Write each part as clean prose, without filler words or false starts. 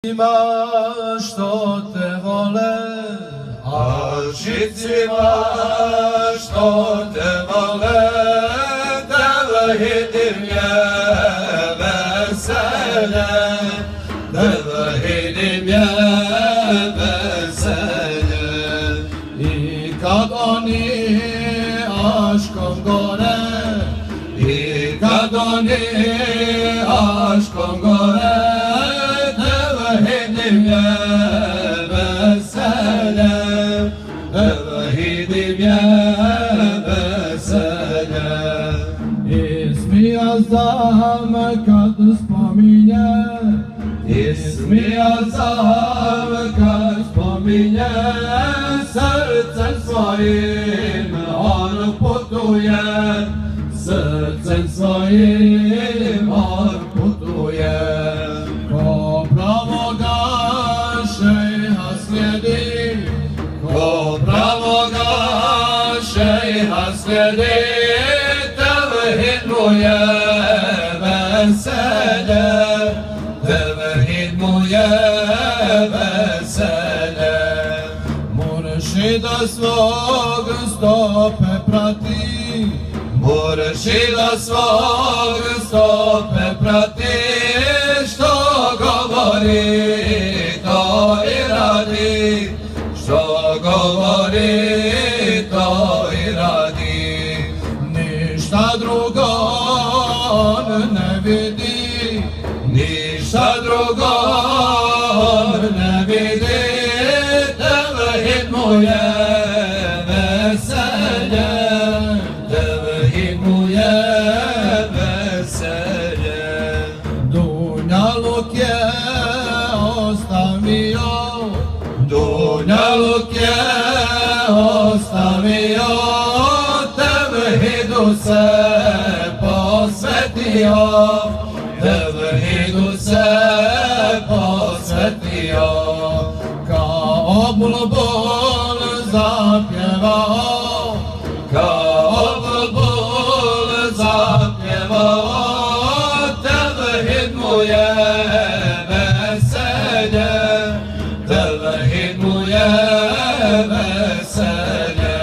Ima što te vole, a žicima što te vole, da vidim je veselje, da vidim je veselje. i kad oni Aškom gore, I kad oni Aškom gore, da vidim je veselje, da vidim je veselje. i smija sam kad spominje, I smija sam kad spominje, srcem svojim on putuje, srcem svojim on putuje. Ko pravoga šejha slijedi, ko pravoga šejha slijedi, tevhid mu je veselje, tevhid mu je veselje. Muršida svog stope prati, Muršida svog stope prati, što govori to i radi, što govori to i radi. ništa drugo on ne vidi, Ništa drugo on ne vidi, tevhid mu je veselje, tevhid mu je veselje. Dunjaluk je ostavio, Dunjaluk je ostavio, tevhidu se posvetio, tevhidu se posvetio. kao bulbul zapjevao, Kao bulbul zapjevao, tevhid mu je veselje, tevhid mu je veselje.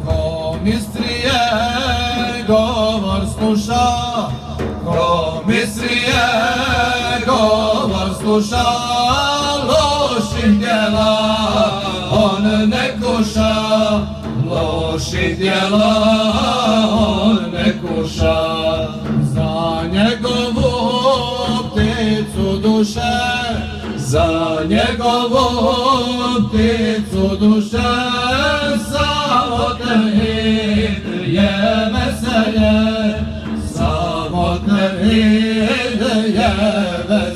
ko mistrije govor sluša, Ko mislije govor sluša, loših djela on ne kuša, loših djela on ne kuša. za njegovu pticu duše, Za njegovu pticu duše, samo tevhid je veselje, samo tevhid je veselje.